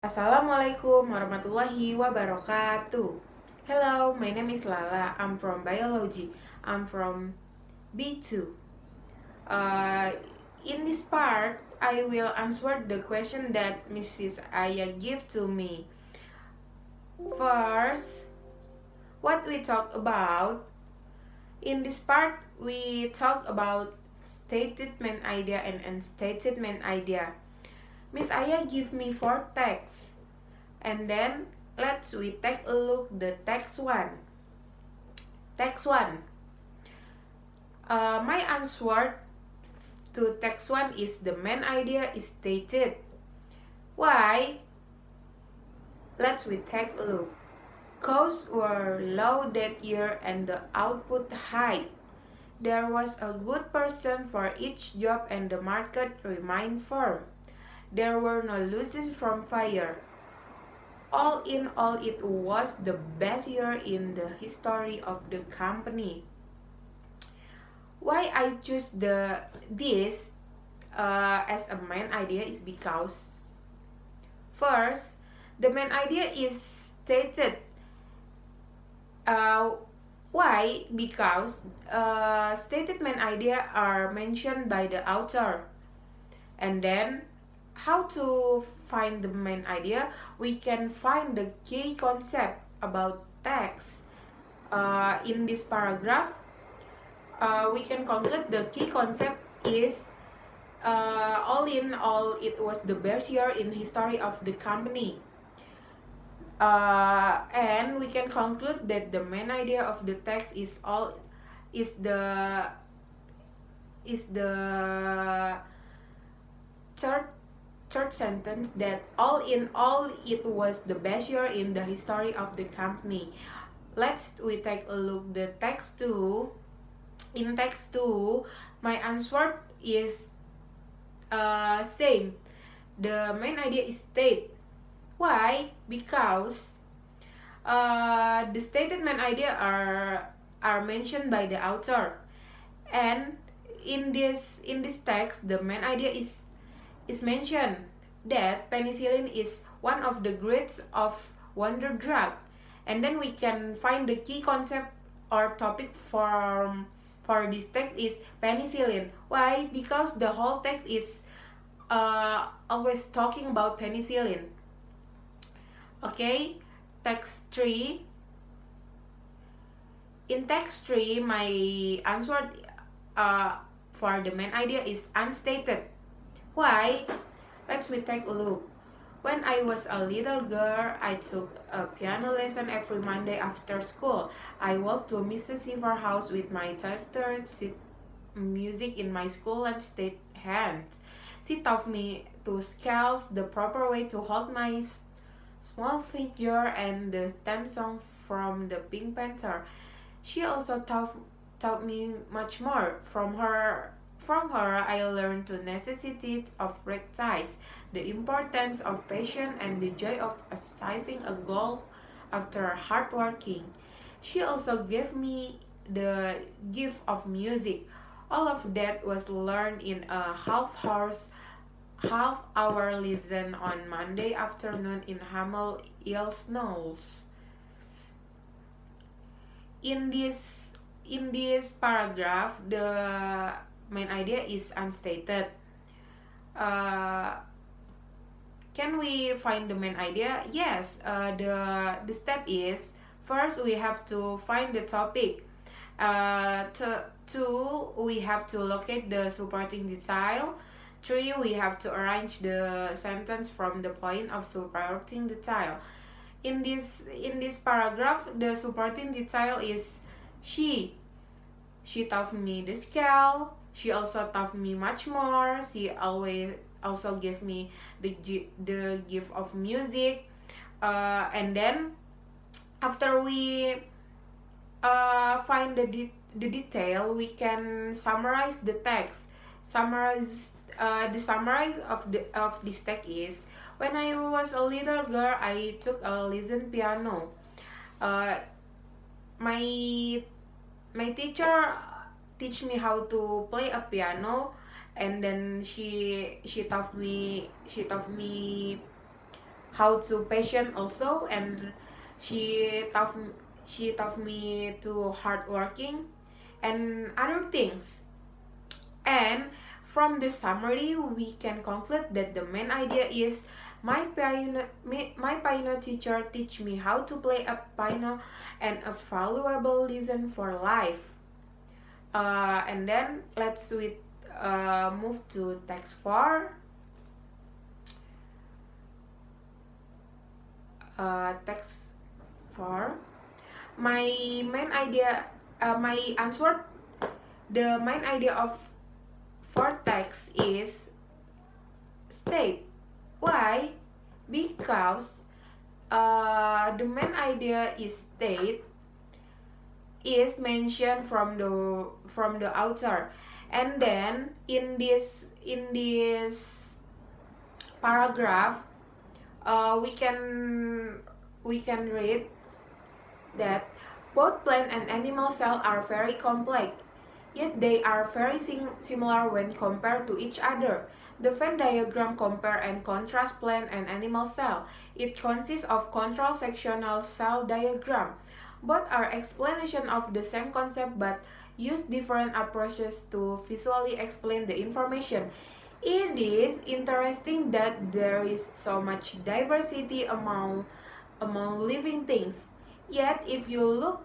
Assalamualaikum warahmatullahi wabarakatuh. Hello, my name is Lala. I'm from biology. I'm from B2. Uh, in this part, I will answer the question that Mrs. Aya gave to me. First, what we talk about. In this part, we talk about stated main idea and unstated main idea. Miss Aya give me four texts. And then we take a look the text one. Text one. My answer to text one is the main idea is stated. Why? We take a look. Costs were low that year and the output high. There was a good person for each job and the market remained firm. There were no losses from fire. All in all, it was the best year in the history of the company. Why I choose this as a main idea is because first, the main idea is stated. Uh, why? Because stated main idea are mentioned by the author. And then how to find the main idea? We can find the key concept about text. In this paragraph, we can conclude the key concept is all in all, it was the best year in history of the company. And we can conclude that the main idea of the text is the third third sentence that all in all it was the best year in the history of the company. We take a look the text 2. In text 2, my answer is same. The main idea is state. Why? Because the stated main idea are mentioned by the author, and in this text the main idea is mentioned that penicillin is one of the greats of wonder drug, and then we can find the key concept or topic for this text is penicillin. Why? Because the whole text is always talking about penicillin. Okay, text 3. In text 3, my answer for the main idea is unstated. Why? We take a look. When I was a little girl, I took a piano lesson every Monday after school. I walked to Mrs. Sivar's house with my daughter, music in my school lunch state hands. She taught me to scales the proper way to hold my small figure and the theme song from the Pink Panther. She also taught me much more. From her, I learned the necessity of practice, the importance of patience, and the joy of achieving a goal after hard working. She also gave me the gift of music. All of that was learned in a half-hour lesson on Monday afternoon in Hamel Hills Knowles. In this paragraph, the main idea is unstated. Uh, can we find the main idea? Yes. The step is first we have to find the topic. Two, we have to locate the supporting detail. 3, we have to arrange the sentence from the point of supporting detail. In this paragraph, the supporting detail is she. She taught me the scale. She also taught me much more. She always also gave me the gift of music. And then after we find the detail, we can summarize the text. The summary of this text is, when I was a little girl, I took a lesson piano. Uh, my my teacher teach me how to play a piano, and then she taught me how to patient also, and she taught she taught me to hardworking and other things. And from this summary, we can conclude that the main idea is my piano teacher teach me how to play a piano and a valuable lesson for life. And then move to text 4. Text 4. My main idea, my answer, the main idea of for text is state. Why? Because the main idea is state is mentioned from the author, and then in this paragraph, we can read that both plant and animal cells are very complex, yet they are very similar when compared to each other. The Venn diagram compare and contrast plant and animal cell. It consists of control sectional cell diagram. Both are explanation of the same concept but use different approaches to visually explain the information. It is interesting that there is so much diversity among living things. Yet if you look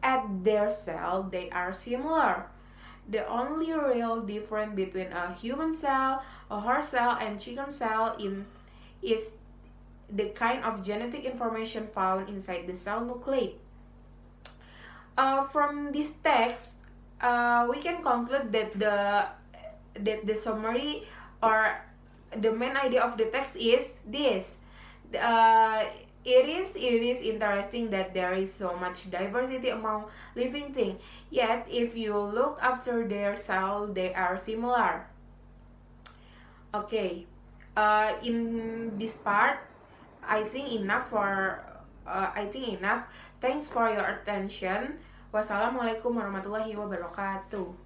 at their cell, they are similar. The only real difference between a human cell, a horse cell, and chicken cell is the kind of genetic information found inside the cell nuclei. From this text, we can conclude that the summary or the main idea of the text is this. Uh, it is interesting that there is so much diversity among living things. Yet, if you look after their cell, they are similar. Okay. In this part, I think enough for I think enough. Thanks for your attention. Wassalamualaikum warahmatullahi wabarakatuh.